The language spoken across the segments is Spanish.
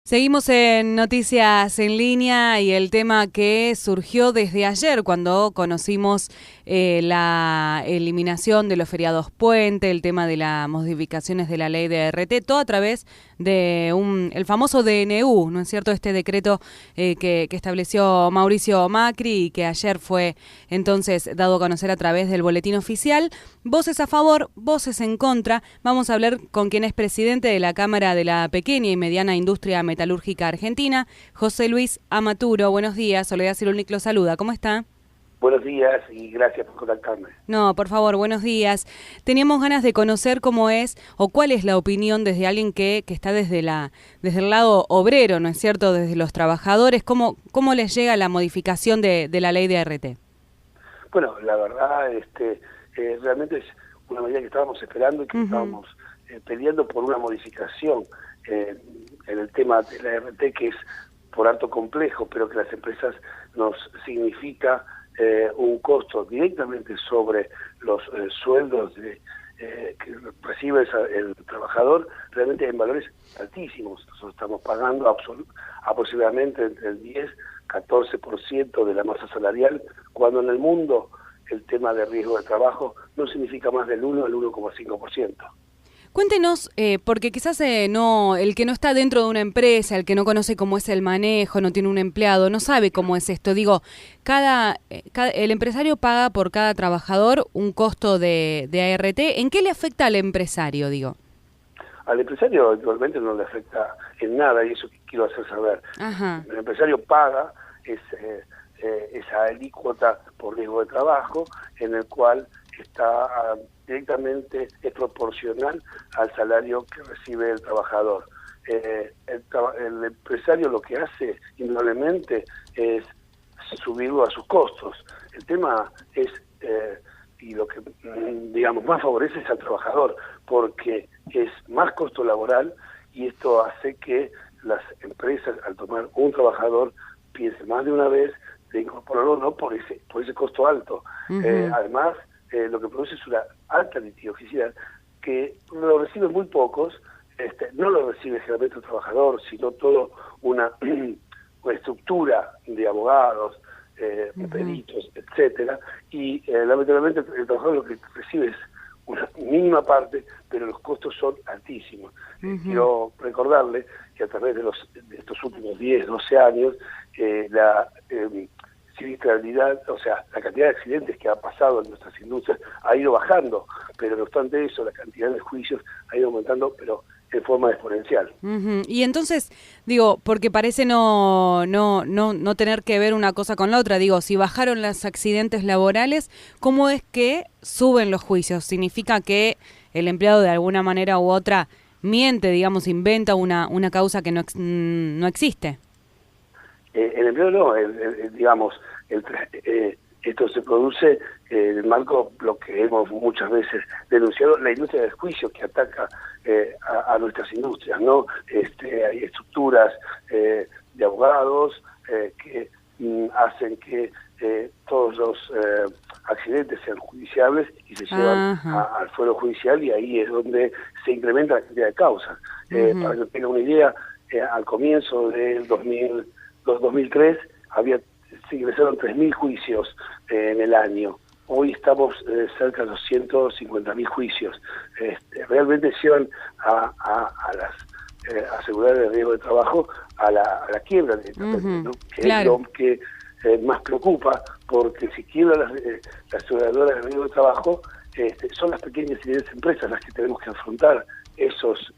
Seguimos en Noticias en Línea y el tema que surgió desde ayer cuando conocimos la eliminación de los feriados puente, el tema de las modificaciones de la ley de RT, todo a través de el famoso DNU, ¿no es cierto? Este decreto que estableció Mauricio Macri y que ayer fue entonces dado a conocer a través del boletín oficial. Voces a favor, voces en contra. Vamos a hablar con quien es presidente de la Cámara de la Pequeña y Mediana Industria Metalúrgica Argentina, José Luis Amaturo. Buenos días, Soledad Cirulnik lo saluda. ¿Cómo está? Buenos días y gracias por contactarme. No, por favor, buenos días. Teníamos ganas de conocer cómo es o cuál es la opinión desde alguien que está desde el lado obrero, ¿no es cierto? Desde los trabajadores, ¿cómo les llega la modificación de la ley de RT? Bueno, la verdad, realmente es una medida que estábamos esperando y que estábamos peleando por una modificación en el tema de la RT, que es por harto complejo, pero que las empresas nos significa un costo directamente sobre los sueldos que recibe el trabajador, realmente en valores altísimos. Nosotros estamos pagando aproximadamente entre el 10-14% de la masa salarial, cuando en el mundo el tema de riesgo de trabajo no significa más del 1 al 1,5%. Cuéntenos, porque quizás el que no está dentro de una empresa, el que no conoce cómo es el manejo, no tiene un empleado, no sabe cómo es esto. Digo, el empresario paga por cada trabajador un costo de ART. ¿En qué le afecta al empresario, digo? Al empresario actualmente no le afecta en nada, y eso que quiero hacer saber. Ajá. El empresario paga esa alícuota por riesgo de trabajo, en el cual está directamente es proporcional al salario que recibe el trabajador. El empresario lo que hace indudablemente es subirlo a sus costos. El tema es, y lo que digamos más favorece es al trabajador, porque es más costo laboral, y esto hace que las empresas, al tomar un trabajador, piensen más de una vez de incorporarlo o no por ese costo alto. Además, lo que produce es una alta litigiosidad que lo reciben muy pocos, no lo recibe generalmente el trabajador, sino toda una estructura de abogados, peritos, etcétera, y lamentablemente el trabajador lo que recibe es una mínima parte, pero los costos son altísimos. Quiero recordarle que a través de estos últimos 10, 12 años, la siniestralidad, o sea, la cantidad de accidentes que ha pasado en nuestras industrias ha ido bajando, pero no obstante eso, la cantidad de juicios ha ido aumentando, pero en forma exponencial. Y entonces, digo, porque parece no tener que ver una cosa con la otra, digo, si bajaron los accidentes laborales, ¿cómo es que suben los juicios? ¿Significa que el empleado de alguna manera u otra miente, digamos, inventa una causa que no existe? El empleo no, digamos, esto se produce en el marco, lo que hemos muchas veces denunciado, la industria del juicio que ataca a nuestras industrias, ¿no? Hay estructuras de abogados que hacen que todos los accidentes sean judiciables y se llevan al fuero judicial, y ahí es donde se incrementa la cantidad de causas. Para que tenga una idea, al comienzo del 2003 se ingresaron 3.000 juicios en el año. Hoy estamos cerca de los 150.000 juicios. Realmente llevan a las aseguradoras de riesgo de trabajo a la quiebra, ¿no? Que claro. Es lo que más preocupa, porque si quiebran las aseguradoras de riesgo de trabajo, son las pequeñas y medianas empresas las que tenemos que afrontar esos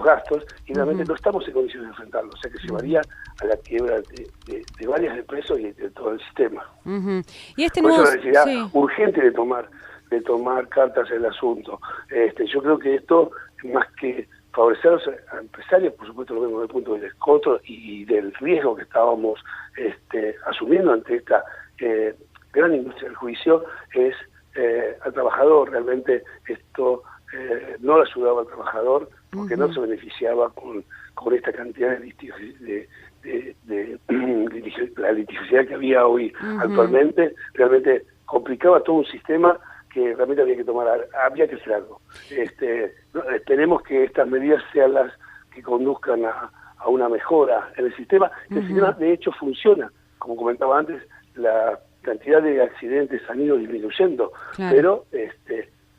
gastos, y realmente no estamos en condiciones de enfrentarlo, o sea que llevaría a la quiebra de varias empresas y de todo el sistema. Y por eso la necesidad urgente de tomar cartas en el asunto. Yo creo que esto, más que favorecer a los empresarios, por supuesto lo vemos desde el punto del costo y del riesgo que estábamos asumiendo ante esta gran industria del juicio, es al trabajador. Realmente esto no le ayudaba al trabajador, porque no se beneficiaba con esta cantidad de la litigiosidad que había hoy actualmente. Realmente complicaba todo un sistema que realmente había que hacer algo. Esperemos que estas medidas sean las que conduzcan a una mejora en el sistema. El sistema de hecho funciona, como comentaba antes, la cantidad de accidentes han ido disminuyendo, pero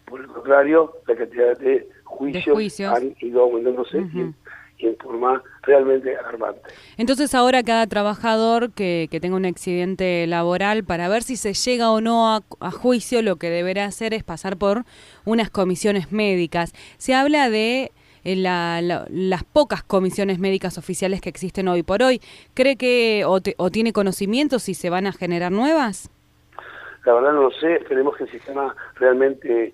por el contrario, la cantidad de juicios han ido aumentándose y en forma realmente alarmante. Entonces ahora cada trabajador que tenga un accidente laboral, para ver si se llega o no a juicio, lo que deberá hacer es pasar por unas comisiones médicas. Se habla de las pocas comisiones médicas oficiales que existen hoy por hoy. ¿Cree que o tiene conocimiento si se van a generar nuevas? La verdad no lo sé, esperemos que el sistema realmente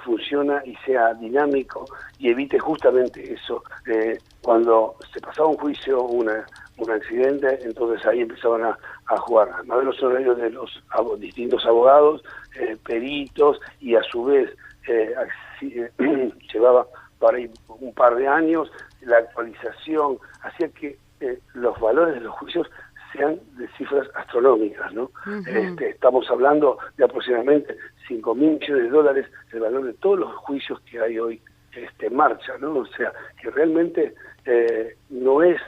funciona y sea dinámico y evite justamente eso. Cuando se pasaba un juicio, un accidente, entonces ahí empezaban a jugar a ver los horarios de los distintos abogados, peritos, y a su vez llevaba para ahí un par de años, la actualización hacía que los valores de los juicios sean de cifras astronómicas, ¿no? Estamos hablando de aproximadamente 5.000 millones de dólares, el valor de todos los juicios que hay hoy en marcha, ¿no? O sea, que realmente no es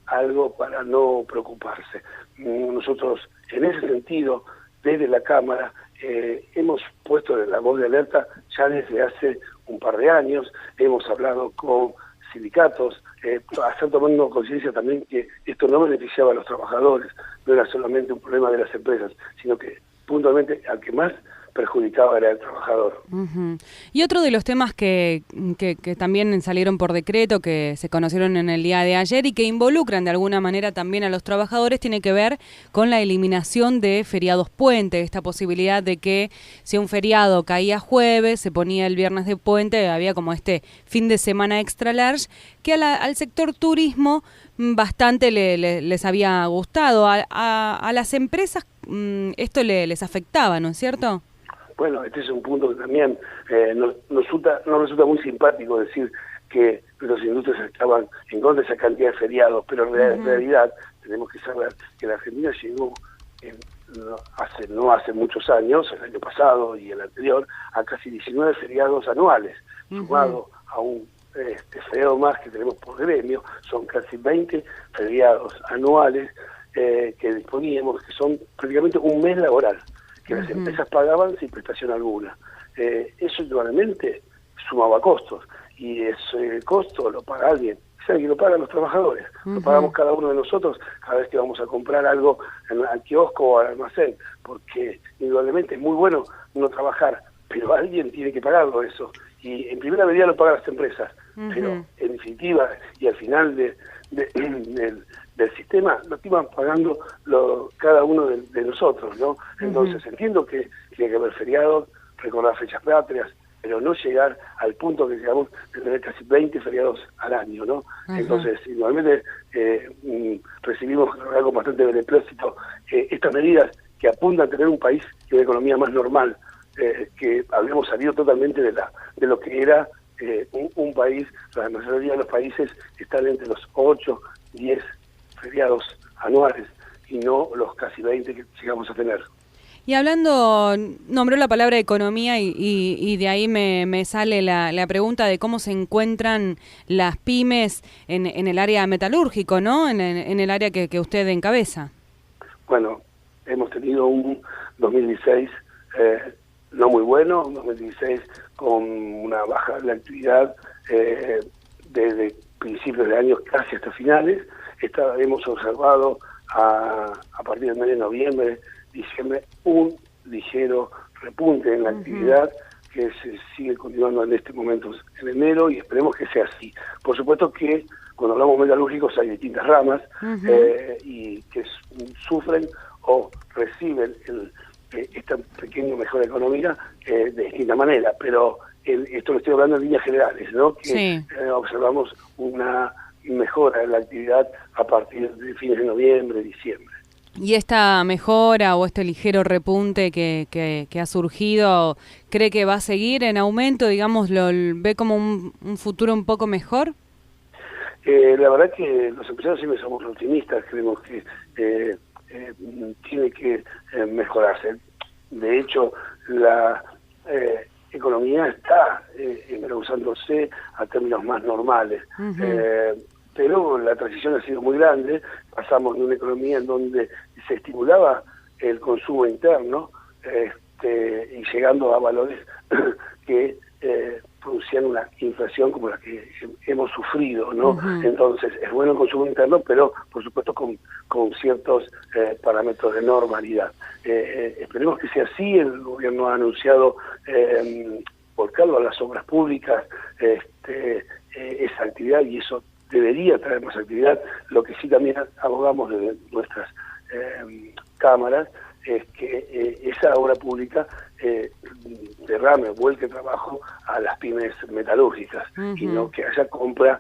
algo para no preocuparse. Nosotros, en ese sentido, desde la Cámara, hemos puesto la voz de alerta ya desde hace un par de años, hemos hablado con sindicatos, están tomando conciencia también que esto no beneficiaba a los trabajadores, no era solamente un problema de las empresas, sino que puntualmente al que más perjudicaba era el trabajador. Y otro de los temas que también salieron por decreto, que se conocieron en el día de ayer y que involucran de alguna manera también a los trabajadores, tiene que ver con la eliminación de feriados puente, esta posibilidad de que si un feriado caía jueves, se ponía el viernes de puente, había como este fin de semana extra large, que al sector turismo bastante les había gustado. A las empresas esto les afectaba, ¿no es cierto? Bueno, este es un punto que también nos resulta muy simpático decir que las industrias estaban en contra de esa cantidad de feriados, pero en realidad tenemos que saber que la Argentina llegó no hace muchos años, el año pasado y el anterior, a casi 19 feriados anuales, sumado a un feriado más que tenemos por gremio, son casi 20 feriados anuales que disponíamos, que son prácticamente un mes laboral, que las empresas pagaban sin prestación alguna. Eso igualmente sumaba costos, y ese costo lo paga alguien. ¿Sabe que lo pagan los trabajadores? Lo pagamos cada uno de nosotros cada vez que vamos a comprar algo al kiosco o al almacén, porque indudablemente es muy bueno no trabajar, pero alguien tiene que pagarlo eso. Y en primera medida lo pagan las empresas, pero en definitiva y al final del sistema lo iban pagando cada uno de nosotros, ¿no? Entonces entiendo que tiene que haber feriados, recordar fechas patrias, pero no llegar al punto que llegamos de tener casi 20 feriados al año, ¿no? Entonces, igualmente recibimos algo bastante beneplácito estas medidas que apuntan a tener un país y una economía más normal, que habíamos salido totalmente de lo que era un país. La mayoría de los países están entre los 8, 10 feriados anuales y no los casi 20 que llegamos a tener. Y hablando, nombró la palabra economía y de ahí me sale la pregunta de cómo se encuentran las pymes en el área metalúrgico, ¿no? En el área que usted encabeza. Bueno, hemos tenido un 2016 no muy bueno, un 2016 con una baja de la actividad desde principios de año casi hasta finales. Hemos observado a partir del mes de noviembre, diciembre, un ligero repunte en la actividad que se sigue continuando en este momento en enero, y esperemos que sea así. Por supuesto que cuando hablamos metalúrgicos hay distintas ramas y que sufren o reciben esta pequeña mejora económica de distinta manera, pero esto lo estoy hablando en líneas generales, ¿no? Que observamos una mejora en la actividad a partir de fines de noviembre, diciembre. ¿Y esta mejora o este ligero repunte que ha surgido, cree que va a seguir en aumento, digamos, lo ve como un futuro un poco mejor? La verdad que los empresarios siempre somos optimistas, creemos que tiene que mejorarse. De hecho, la economía está engrausándose a términos más normales. pero la transición ha sido muy grande. Pasamos de una economía en donde se estimulaba el consumo interno, y llegando a valores que producían una inflación como la que hemos sufrido, ¿no? Uh-huh. Entonces, es bueno el consumo interno, pero por supuesto con ciertos parámetros de normalidad. Esperemos que sea así. El gobierno ha anunciado volcarlo a las obras públicas, esa actividad, y eso debería traer más actividad. Lo que sí también abogamos desde nuestras cámaras es que esa obra pública vuelque trabajo a las pymes metalúrgicas, uh-huh, y no que haya compra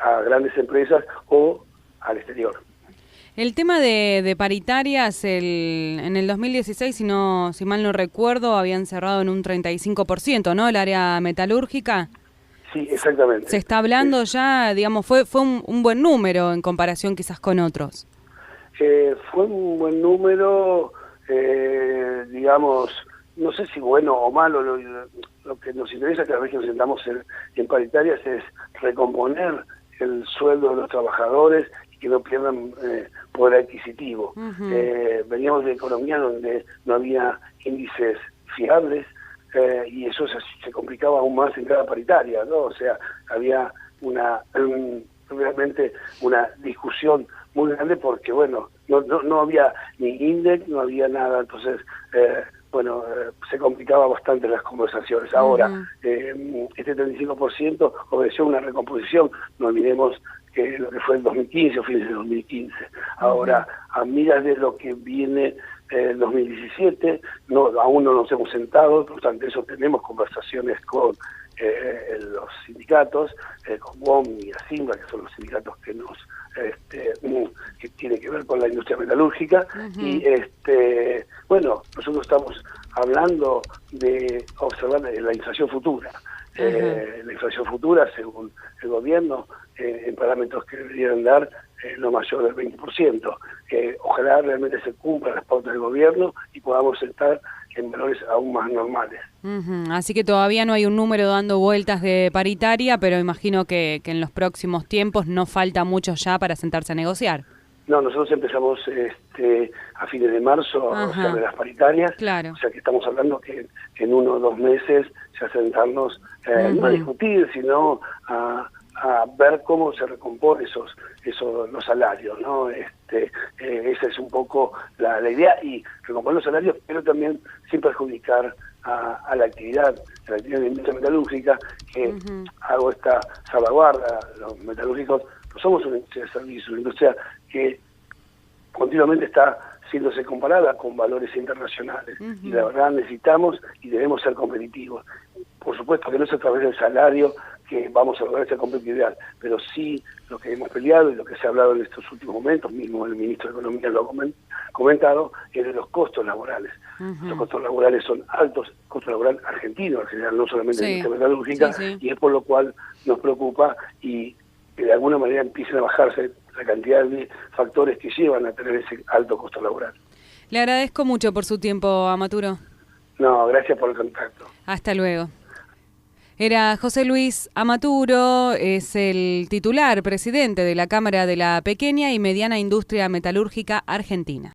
a grandes empresas o al exterior. El tema de paritarias, en el 2016, si mal no recuerdo, habían cerrado en un 35%, ¿no? El área metalúrgica. Sí, exactamente. Se está hablando ya, digamos, fue un buen número en comparación quizás con otros. Fue un buen número, digamos, no sé si bueno o malo. Lo que nos interesa cada vez que nos sentamos en paritarias es recomponer el sueldo de los trabajadores y que no pierdan poder adquisitivo. Uh-huh. Veníamos de economía donde no había índices fiables, y eso se complicaba aún más en cada paritaria, ¿no? O sea, había realmente una discusión muy grande porque, bueno, no había ni INDEC, no había nada. Entonces, se complicaba bastante las conversaciones. Ahora, uh-huh, este 35% obedeció una recomposición. No olvidemos que lo que fue el 2015 o fines de 2015. Ahora, uh-huh, a miras de lo que viene el 2017, aún no nos hemos sentado, por tanto eso tenemos conversaciones con los sindicatos, con WOM y ASIMBA, que son los sindicatos que que tiene que ver con la industria metalúrgica. Uh-huh. Y nosotros estamos hablando de observar la inflación futura. Uh-huh. La inflación futura, según el gobierno, en parámetros que deberían dar no mayor del 20%. Ojalá realmente se cumplan las pautas del gobierno y podamos estar en valores aún más normales. Uh-huh. Así que todavía no hay un número dando vueltas de paritaria, pero imagino que en los próximos tiempos no falta mucho ya para sentarse a negociar. No, nosotros empezamos a fines de marzo a negociar de las paritarias. Claro. O sea que estamos hablando que en 1 o 2 meses ya sentarnos, uh-huh, no a discutir, sino a ver cómo se recompone los salarios, ¿no? Esa es un poco la idea, y recomponer los salarios, pero también sin perjudicar a la actividad de la industria metalúrgica, que uh-huh, hago esta salvaguarda. Los metalúrgicos no somos una industria de servicio, una industria que continuamente está siéndose comparada con valores internacionales, uh-huh, y la verdad necesitamos y debemos ser competitivos. Por supuesto que no es a través del salario que vamos a lograr esa competitividad, pero sí lo que hemos peleado y lo que se ha hablado en estos últimos momentos, mismo el ministro de Economía lo ha comentado, es de los costos laborales. Uh-huh. Los costos laborales son altos, costo laboral argentino en general, no solamente en la industria metalúrgica, sí. Y es por lo cual nos preocupa y que de alguna manera empiecen a bajarse la cantidad de factores que llevan a tener ese alto costo laboral. Le agradezco mucho por su tiempo, Amaturo. No, gracias por el contacto. Hasta luego. Era José Luis Amaturo, es el titular, presidente de la Cámara de la Pequeña y Mediana Industria Metalúrgica Argentina.